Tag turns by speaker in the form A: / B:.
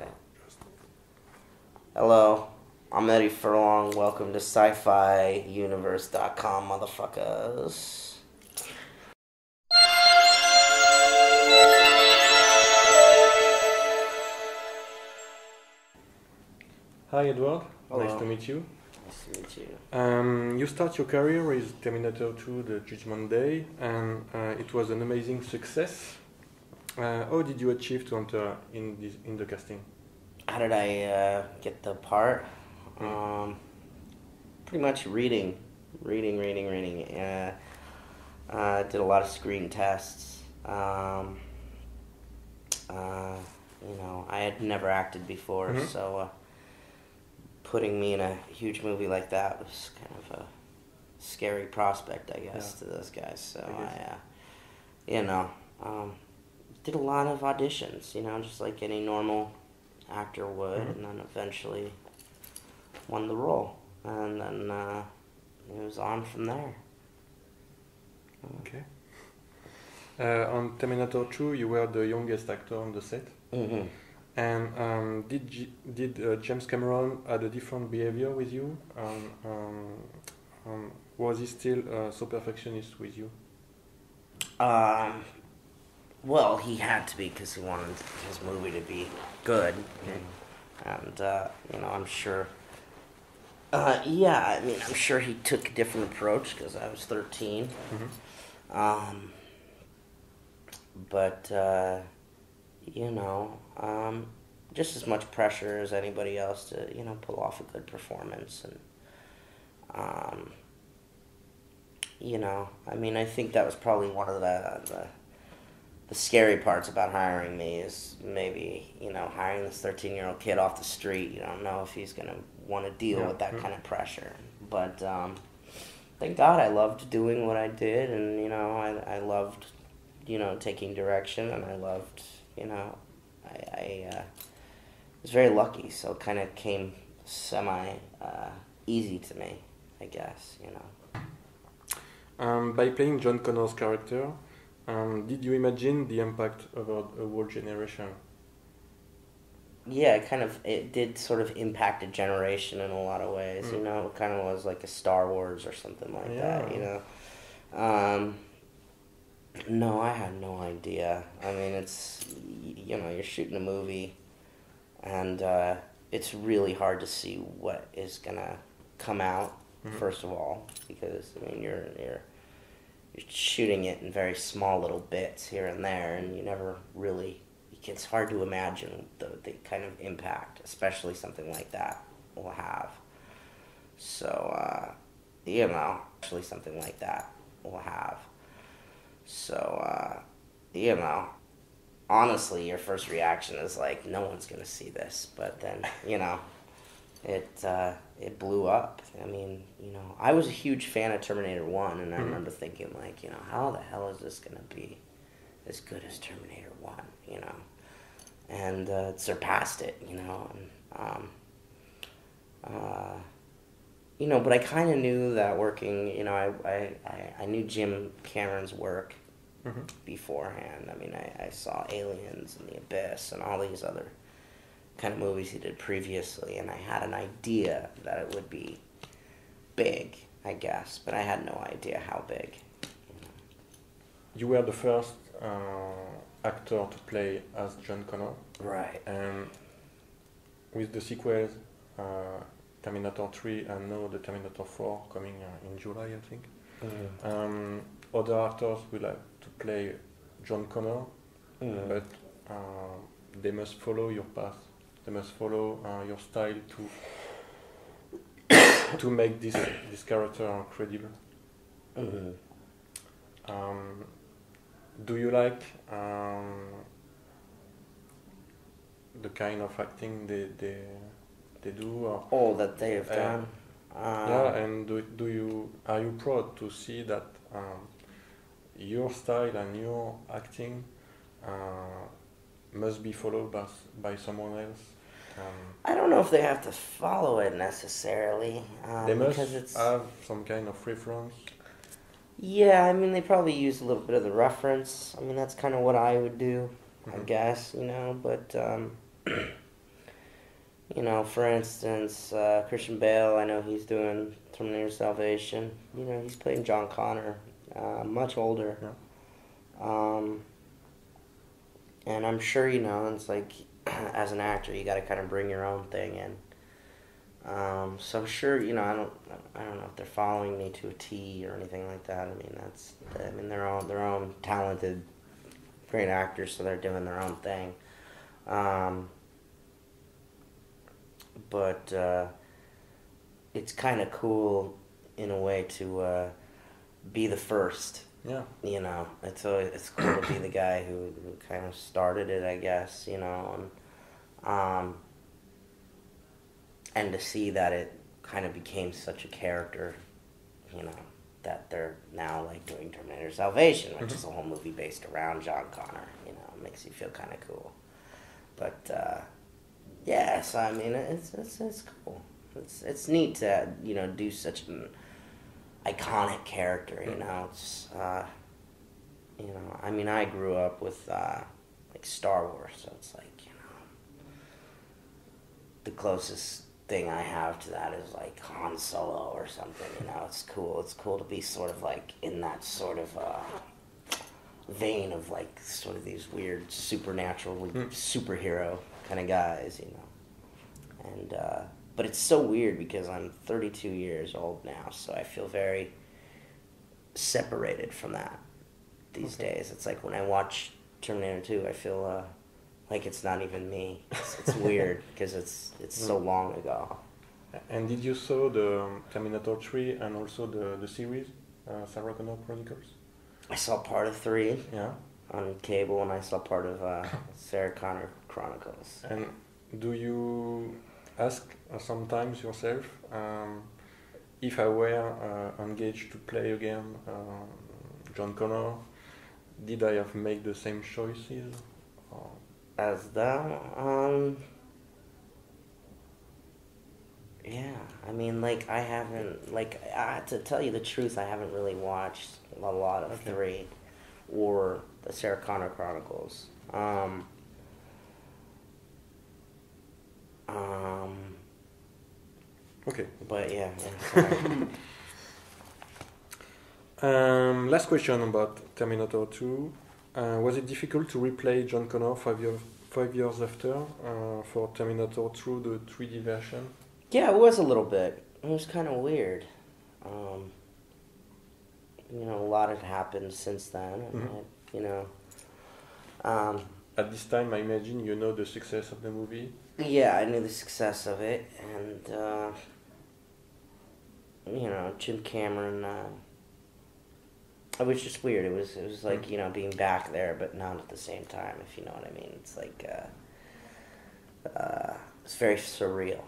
A: Okay. Hello, I'm Eddie Furlong. Welcome to SciFi-Universe.com, motherfuckers.
B: Hi Edward,
A: Hello.
B: Nice to meet you.
A: Nice to meet you.
B: You start your career with Terminator 2, The Judgment Day, and it was an amazing success. How did you achieve to enter in the casting?
A: How did I get the part? Pretty much reading. Did a lot of screen tests. I had never acted before, so putting me in a huge movie like that was kind of a scary prospect, I guess, to those guys. So I did a lot of auditions, just like any normal actor would, and then eventually won the role, and then it was on from there.
B: Okay. On Terminator 2, you were the youngest actor on the set.
A: Mm-hmm.
B: And did James Cameron had a different behavior with you? Was he still so perfectionist with you?
A: Well, he had to be because he wanted his movie to be good, and I'm sure. I'm sure he took a different approach because I was 13. But just as much pressure as anybody else to pull off a good performance, and I think that was probably one of the scary parts about hiring me is maybe, hiring this 13-year-old kid off the street. You don't know if he's going to want to deal with that kind of pressure. But thank God I loved doing what I did, and, I loved, taking direction, and I loved, I was very lucky, so it kind of came easy to me, I guess,
B: By playing John Connor's character, did you imagine the impact about a whole generation?
A: Yeah, it did sort of impact a generation in a lot of ways, It kind of was like a Star Wars or something like that, No, I had no idea. I mean, it's, you're shooting a movie, and it's really hard to see what is going to come out, first of all, because, you're shooting it in very small little bits here and there, and you never really, it's hard to imagine the kind of impact, especially something like that, will have. So, especially something like that will have. So, honestly, your first reaction is like, no one's going to see this, but then, it blew up. I was a huge fan of Terminator 1, and I remember thinking, like, how the hell is this going to be as good as Terminator 1, And it surpassed it, but I kind of knew that working, I knew Jim Cameron's work beforehand. I saw Aliens and The Abyss and all these other kind of movies he did previously, and I had an idea that it would be big, I guess, but I had no idea how big.
B: You were the first actor to play as John Connor.
A: Right.
B: And with the sequels, Terminator 3 and now the Terminator 4 coming in July, I think. Other actors will have to play John Connor, but they must follow your path. They must follow your style to make this character credible. Do you like the kind of acting they do? Or,
A: that they have done.
B: And are you proud to see that your style and your acting must be followed by someone else?
A: I don't know if they have to follow it necessarily.
B: They must have some kind of reference.
A: Yeah, they probably use a little bit of the reference. That's kind of what I would do, I guess, but You know, for instance, Christian Bale, I know he's doing Terminator Salvation. You know, he's playing John Connor, much older.
B: Yeah.
A: And I'm sure, you know, it's like, as an actor, you got to kind of bring your own thing in. So I'm sure, you know, I don't know if they're following me to a T or anything like that. I mean, they're own talented, great actors, so they're doing their own thing. But it's kind of cool in a way to be the first.
B: Yeah.
A: You know, it's cool to be the guy who kind of started it, I guess. You know, and to see that it kind of became such a character. You know, that they're now like doing Terminator Salvation, which is a whole movie based around John Connor. You know, it makes you feel kind of cool. But yeah, so I mean, it's cool. It's neat to, you know, do such an iconic character. You know, it's you know, I mean, I grew up with like Star Wars, so it's like, you know, the closest thing I have to that is like Han Solo or something. You know, it's cool. It's cool to be sort of like in that sort of vein of like sort of these weird supernatural superhero kind of guys, you know. And but it's so weird because I'm 32 years old now, so I feel very separated from that these days. It's like when I watch Terminator 2, I feel like it's not even me. It's weird because it's so long ago.
B: And did you saw the Terminator 3 and also the series, Sarah Connor Chronicles?
A: I saw part of 3 on cable, and I saw part of Sarah Connor Chronicles.
B: And do you ask sometimes yourself, if I were engaged to play again John Connor, did I have made the same choices? Or?
A: As that, yeah, I mean, like, I haven't, like, to tell you the truth, I haven't really watched a lot of 3 or the Sarah Connor Chronicles.
B: Okay.
A: But yeah, sorry.
B: Last question about Terminator 2. Was it difficult to replay John Connor 5 years after for Terminator 2, the 3D version?
A: Yeah, it was a little bit. It was kind of weird. You know, a lot had happened since then. And you know.
B: At this time, I imagine you know the success of the movie.
A: Yeah, I knew the success of it, and you know, Jim Cameron. It was just weird. It was like, you know, being back there, but not at the same time. If you know what I mean. It's like it's very surreal.